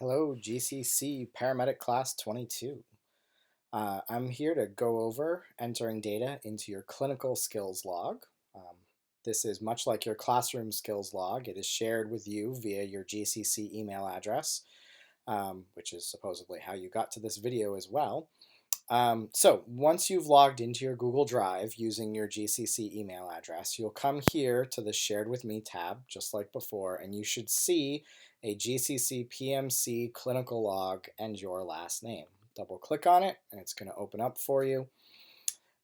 Hello, GCC Paramedic Class 22. I'm here to go over entering data into your clinical skills log. This is much like your classroom skills log. It is shared with you via your GCC email address, which is supposedly how you got to this video as well. So once you've logged into your Google Drive using your GCC email address, you'll come here to the Shared With Me tab, just like before, and you should see a GCC PMC clinical log and your last name. Double click on it, and it's going to open up for you.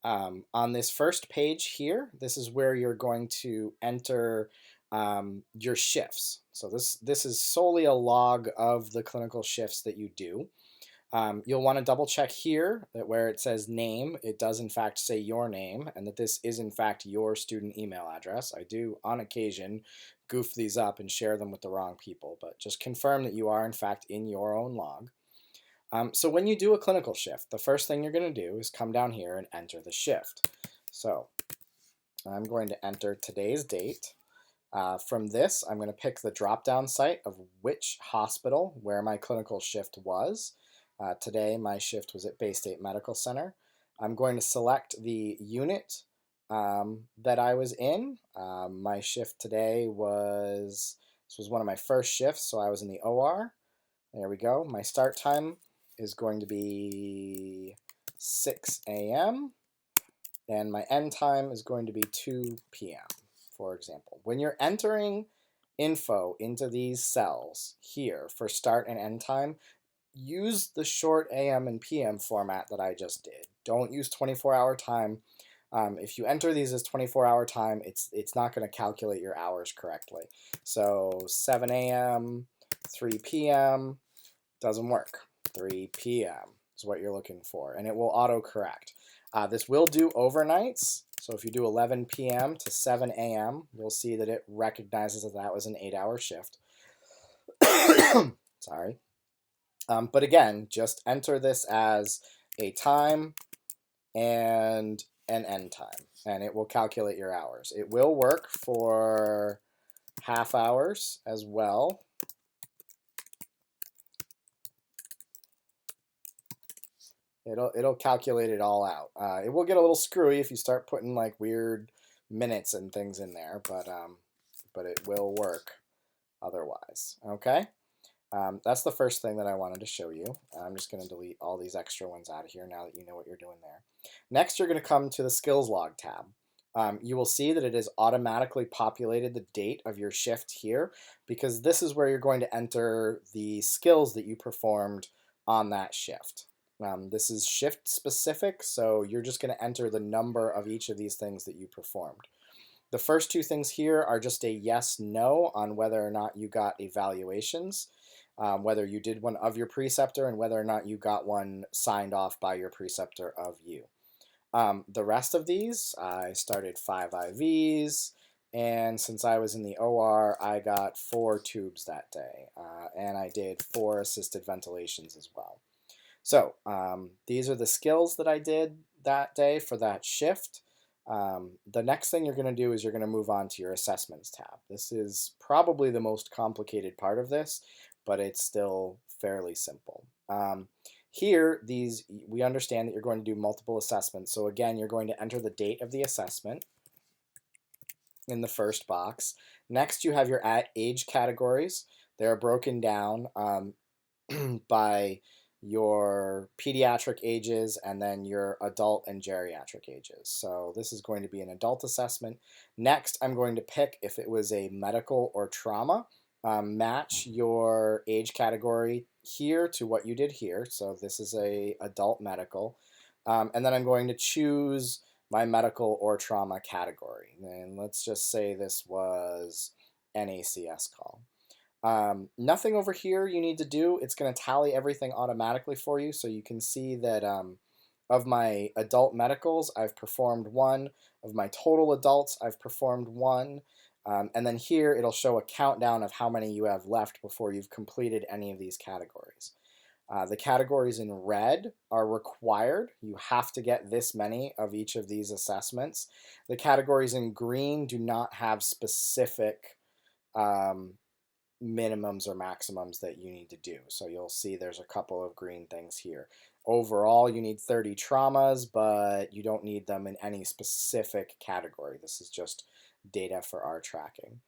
On this first page here, this is where you're going to enter your shifts. So this is solely a log of the clinical shifts that you do. You'll want to double check here that where it says name, it does in fact say your name and that this is in fact your student email address. I do on occasion goof these up and share them with the wrong people, but just confirm that you are in fact in your own log. So when you do a clinical shift, the first thing you're going to do is come down here and enter the shift. So I'm going to enter today's date. From this, I'm going to pick the drop-down site of which hospital where my clinical shift was. Today, my shift was at Bay State Medical Center. I'm going to select the unit that I was in. My shift today this was one of my first shifts, so I was in the OR. There we go. My start time is going to be 6 a.m. and my end time is going to be 2 p.m., for example. When you're entering info into these cells here for start and end time, use the short AM and PM format that I just did. Don't use 24-hour time. If you enter these as 24-hour time, it's not going to calculate your hours correctly. So 7 a.m., 3 p.m. doesn't work. 3 p.m. is what you're looking for, and it will auto-correct. This will do overnights. So if you do 11 p.m. to 7 a.m., you'll see that it recognizes that that was an 8-hour shift. Sorry. But again, just enter this as a time and an end time, and it will calculate your hours. It will work for half hours as well. It'll calculate it all out. It will get a little screwy if you start putting like weird minutes and things in there, but it will work otherwise. Okay. That's the first thing that I wanted to show you. I'm just going to delete all these extra ones out of here now that you know what you're doing there. Next, you're going to come to the Skills Log tab. You will see that it has automatically populated the date of your shift here because this is where you're going to enter the skills that you performed on that shift. This is shift specific, so you're just going to enter the number of each of these things that you performed. The first two things here are just a yes, no on whether or not you got evaluations. Whether you did one of your preceptor and whether or not you got one signed off by your preceptor of you. The rest of these, I started 5 IVs, and since I was in the OR, I got 4 tubes that day, and I did 4 assisted ventilations as well. So these are the skills that I did that day for that shift. The next thing you're going to do is you're going to move on to your assessments tab. This is probably the most complicated part of this, but it's still fairly simple. Here, we understand that you're going to do multiple assessments. So again, you're going to enter the date of the assessment in the first box. Next, you have your age categories. They're broken down by your pediatric ages and then your adult and geriatric ages. So this is going to be an adult assessment. Next, I'm going to pick if it was a medical or trauma. Match your age category here to what you did here. So this is a adult medical. And then I'm going to choose my medical or trauma category. And let's just say this was NACS call. Nothing over here you need to do. It's going to tally everything automatically for you, so you can see that of my adult medicals, I've performed 1. Of my total adults, I've performed 1. And then here, it'll show a countdown of how many you have left before you've completed any of these categories. The categories in red are required. You have to get this many of each of these assessments. The categories in green do not have specific minimums or maximums that you need to do. So you'll see there's a couple of green things here. Overall, you need 30 traumas, but you don't need them in any specific category. This is just data for our tracking.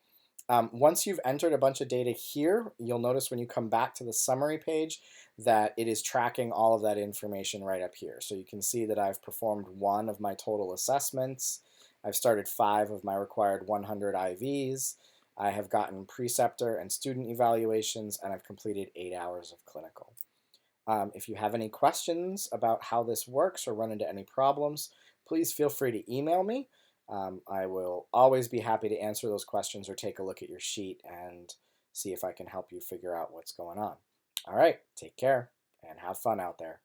Once you've entered a bunch of data here, you'll notice when you come back to the summary page that it is tracking all of that information right up here. So you can see that I've performed 1 of my total assessments. I've started 5 of my required 100 IVs. I have gotten preceptor and student evaluations, and I've completed 8 hours of clinical. If you have any questions about how this works or run into any problems, please feel free to email me. I will always be happy to answer those questions or take a look at your sheet and see if I can help you figure out what's going on. All right, take care and have fun out there.